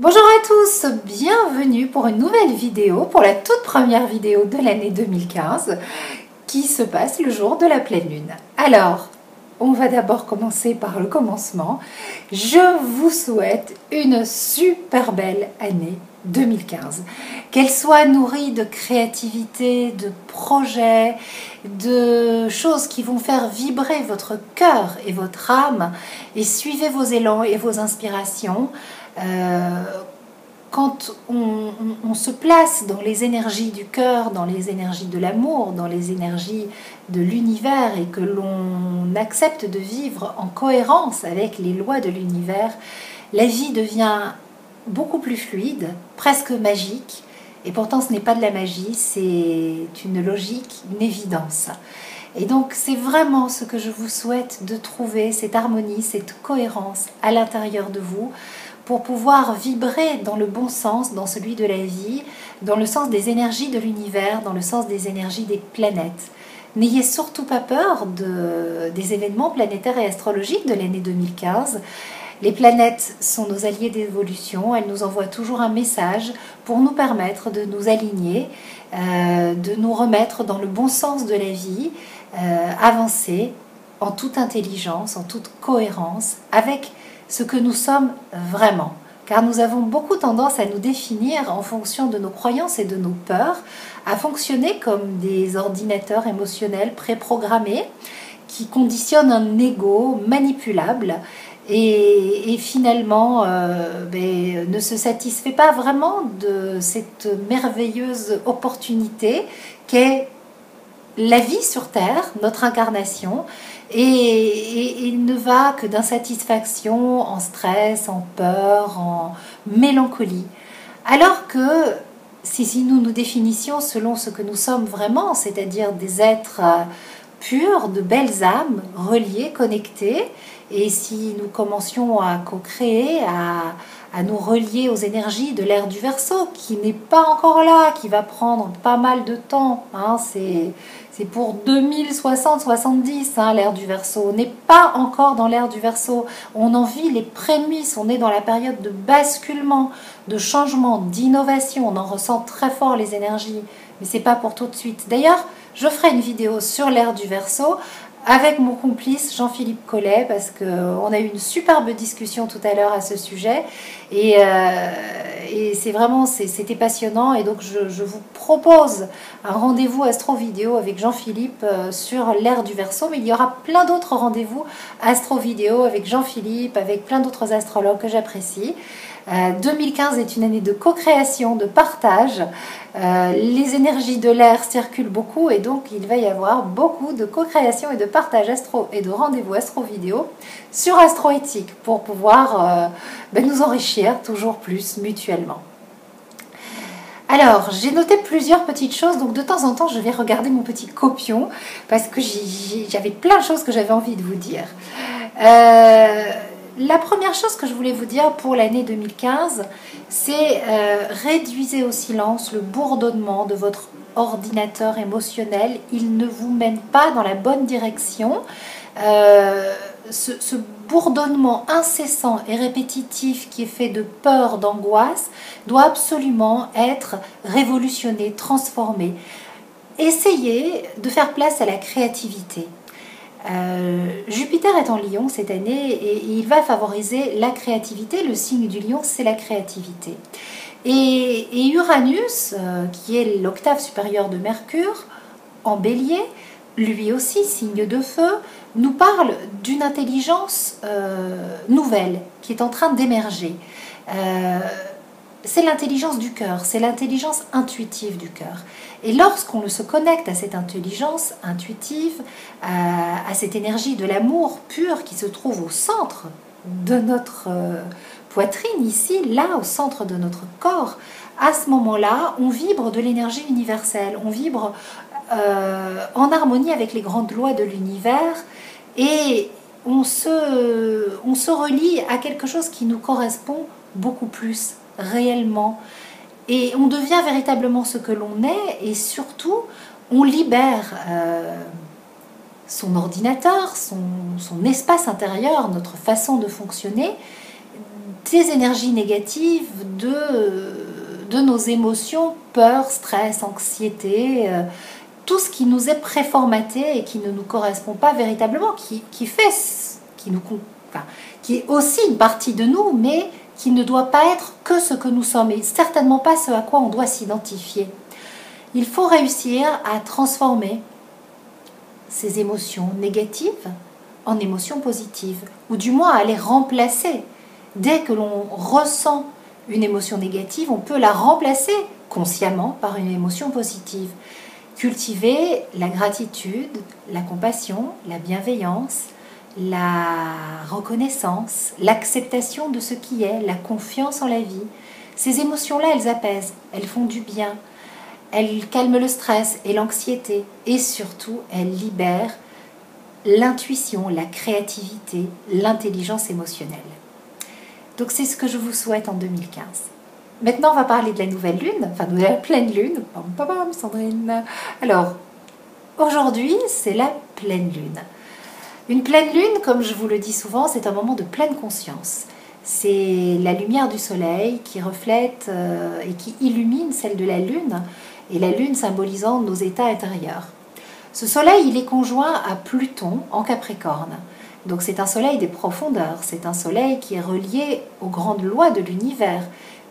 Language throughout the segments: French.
Bonjour à tous, bienvenue pour une nouvelle vidéo, pour la toute première vidéo de l'année 2015 qui se passe le jour de la pleine lune. Alors, on va d'abord commencer par le commencement. Je vous souhaite une super belle année 2015. Qu'elle soit nourrie de créativité, de projets, de choses qui vont faire vibrer votre cœur et votre âme, et suivez vos élans et vos inspirations. Quand on se place dans les énergies du cœur, dans les énergies de l'amour, dans les énergies de l'univers et que l'on accepte de vivre en cohérence avec les lois de l'univers, la vie devient beaucoup plus fluide, presque magique. Et pourtant ce n'est pas de la magie, c'est une logique, une évidence. Et donc c'est vraiment ce que je vous souhaite, de trouver cette harmonie, cette cohérence à l'intérieur de vous pour pouvoir vibrer dans le bon sens, dans celui de la vie, dans le sens des énergies de l'univers, dans le sens des énergies des planètes. N'ayez surtout pas peur des événements planétaires et astrologiques de l'année 2015. Les planètes sont nos alliés d'évolution, elles nous envoient toujours un message pour nous permettre de nous aligner, de nous remettre dans le bon sens de la vie, avancer en toute intelligence, en toute cohérence, avec ce que nous sommes vraiment. Car nous avons beaucoup tendance à nous définir en fonction de nos croyances et de nos peurs, à fonctionner comme des ordinateurs émotionnels préprogrammés qui conditionnent un ego manipulable et finalement ne se satisfait pas vraiment de cette merveilleuse opportunité qu'est la vie sur Terre, notre incarnation, et il ne va que d'insatisfaction, en stress, en peur, en mélancolie. Alors que si nous nous définissions selon ce que nous sommes vraiment, c'est-à-dire des êtres purs, de belles âmes, reliées, connectées, et si nous commencions à co-créer, à nous relier aux énergies de l'ère du Verseau, qui n'est pas encore là, qui va prendre pas mal de temps, hein, c'est pour 2060-70, hein, l'ère du Verseau. On n'est pas encore dans l'ère du Verseau. On en vit les prémices, on est dans la période de basculement, de changement, d'innovation. On en ressent très fort les énergies, mais c'est pas pour tout de suite. D'ailleurs, je ferai une vidéo sur l'ère du Verseau avec mon complice Jean-Philippe Collet, parce qu'on a eu une superbe discussion tout à l'heure à ce sujet, et c'est vraiment, c'était passionnant, et donc je vous propose un rendez-vous Astro Vidéo avec Jean-Philippe sur l'ère du Verseau, mais il y aura plein d'autres rendez-vous Astro Vidéo avec Jean-Philippe, avec plein d'autres astrologues que j'apprécie. 2015 est une année de co-création, de partage. Les énergies de l'air circulent beaucoup, et donc il va y avoir beaucoup de co-création et de partage astro et de rendez-vous astro vidéo sur Astroéthique pour pouvoir nous enrichir toujours plus mutuellement. Alors, j'ai noté plusieurs petites choses, donc de temps en temps je vais regarder mon petit copion parce que j'avais plein de choses que j'avais envie de vous dire. La première chose que je voulais vous dire pour l'année 2015, c'est réduisez au silence le bourdonnement de votre ordinateur émotionnel. Il ne vous mène pas dans la bonne direction. Ce bourdonnement incessant et répétitif qui est fait de peur, d'angoisse, doit absolument être révolutionné, transformé. Essayez de faire place à la créativité. Jupiter est en Lion cette année et il va favoriser la créativité. Le signe du Lion, c'est la créativité. Et Uranus, qui est l'octave supérieure de Mercure, en Bélier, lui aussi, signe de feu, nous parle d'une intelligence nouvelle qui est en train d'émerger. C'est l'intelligence du cœur, c'est l'intelligence intuitive du cœur. Et lorsqu'on se connecte à cette intelligence intuitive, à cette énergie de l'amour pur qui se trouve au centre de notre poitrine, ici, là, au centre de notre corps, à ce moment-là, on vibre de l'énergie universelle, on vibre en harmonie avec les grandes lois de l'univers, et on se relie à quelque chose qui nous correspond beaucoup plus réellement, et on devient véritablement ce que l'on est, et surtout on libère son ordinateur, son espace intérieur, notre façon de fonctionner des énergies négatives de nos émotions, peur, stress, anxiété, tout ce qui nous est préformaté et qui ne nous correspond pas véritablement, qui est aussi une partie de nous, mais qui ne doit pas être que ce que nous sommes, et certainement pas ce à quoi on doit s'identifier. Il faut réussir à transformer ces émotions négatives en émotions positives, ou du moins à les remplacer. Dès que l'on ressent une émotion négative, on peut la remplacer consciemment par une émotion positive. Cultiver la gratitude, la compassion, la bienveillance, la reconnaissance, l'acceptation de ce qui est, la confiance en la vie. Ces émotions-là, elles apaisent, elles font du bien, elles calment le stress et l'anxiété, et surtout, elles libèrent l'intuition, la créativité, l'intelligence émotionnelle. Donc c'est ce que je vous souhaite en 2015. Maintenant, on va parler de la nouvelle lune, enfin de la pleine lune. Pam, pam, Sandrine. Alors, aujourd'hui, c'est la pleine lune. Une pleine lune, comme je vous le dis souvent, c'est un moment de pleine conscience. C'est la lumière du soleil qui reflète et qui illumine celle de la lune, et la lune symbolisant nos états intérieurs. Ce soleil, il est conjoint à Pluton en Capricorne. Donc c'est un soleil des profondeurs, c'est un soleil qui est relié aux grandes lois de l'univers,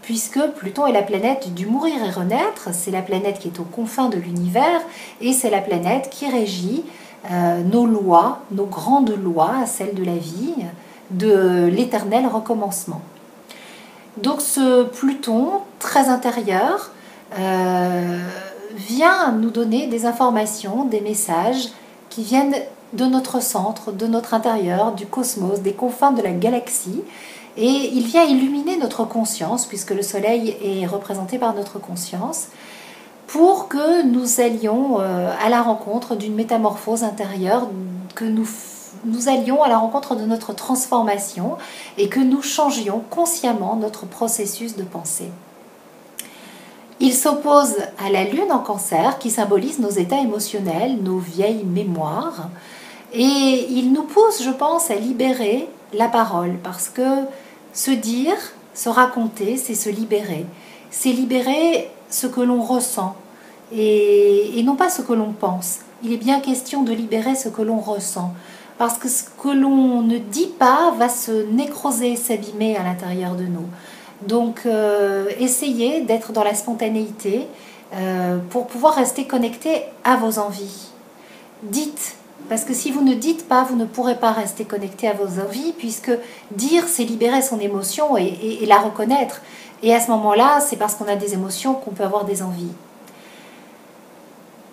puisque Pluton est la planète du mourir et renaître, c'est la planète qui est aux confins de l'univers, et c'est la planète qui régit nos lois, nos grandes lois, celles de la vie, de l'éternel recommencement. Donc ce Pluton, très intérieur, vient nous donner des informations, des messages qui viennent de notre centre, de notre intérieur, du cosmos, des confins de la galaxie, et il vient illuminer notre conscience, puisque le soleil est représenté par notre conscience, pour que nous allions à la rencontre d'une métamorphose intérieure, que nous allions à la rencontre de notre transformation et que nous changions consciemment notre processus de pensée. Il s'oppose à la lune en Cancer qui symbolise nos états émotionnels, nos vieilles mémoires, et il nous pousse, je pense, à libérer la parole, parce que se dire, se raconter, c'est se libérer. C'est libérer ce que l'on ressent et non pas ce que l'on pense. Il est bien question de libérer ce que l'on ressent, parce que ce que l'on ne dit pas va se nécroser, s'abîmer à l'intérieur de nous. Donc essayez d'être dans la spontanéité pour pouvoir rester connecté à vos envies. Dites, parce que si vous ne dites pas, vous ne pourrez pas rester connecté à vos envies, puisque dire, c'est libérer son émotion et la reconnaître. Et à ce moment-là, c'est parce qu'on a des émotions qu'on peut avoir des envies.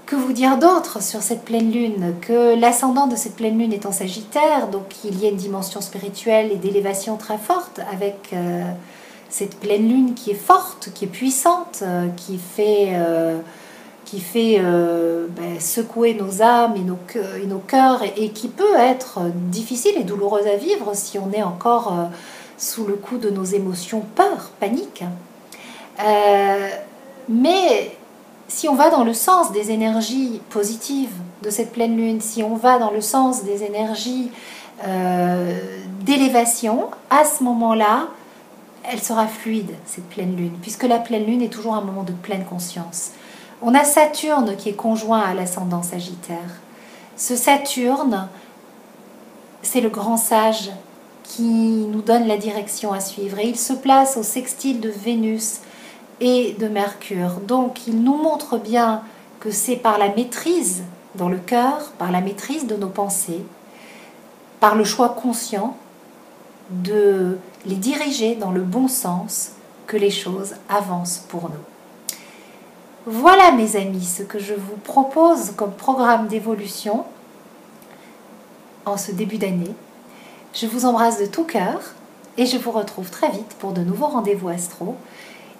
Que vous dire d'autre sur cette pleine lune? Que l'ascendant de cette pleine lune est en Sagittaire, donc il y a une dimension spirituelle et d'élévation très forte avec cette pleine lune qui est forte, qui est puissante, qui fait secouer nos âmes et nos cœurs, et qui peut être difficile et douloureuse à vivre si on est encore sous le coup de nos émotions, peur, panique. Mais si on va dans le sens des énergies positives de cette pleine lune, si on va dans le sens des énergies d'élévation, à ce moment-là, elle sera fluide, cette pleine lune, puisque la pleine lune est toujours un moment de pleine conscience. On a Saturne qui est conjoint à l'ascendant Sagittaire. Ce Saturne, c'est le grand sage qui nous donne la direction à suivre, et il se place au sextile de Vénus et de Mercure. Donc il nous montre bien que c'est par la maîtrise dans le cœur, par la maîtrise de nos pensées, par le choix conscient de les diriger dans le bon sens, que les choses avancent pour nous. Voilà mes amis, ce que je vous propose comme programme d'évolution en ce début d'année. Je vous embrasse de tout cœur et je vous retrouve très vite pour de nouveaux rendez-vous astro.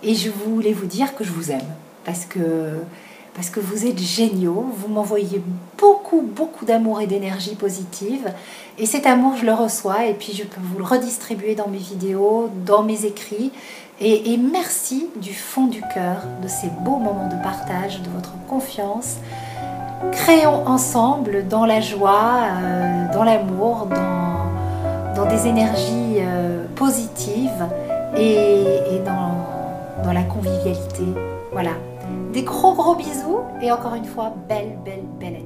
Et je voulais vous dire que je vous aime, parce que vous êtes géniaux, vous m'envoyez beaucoup d'amour et d'énergie positive, et cet amour je le reçois, et puis je peux vous le redistribuer dans mes vidéos, dans mes écrits, et merci du fond du cœur de ces beaux moments de partage, de votre confiance. Créons ensemble dans la joie, dans l'amour, dans des énergies positives, et dans la convivialité. Voilà. Des gros bisous et encore une fois, belle année.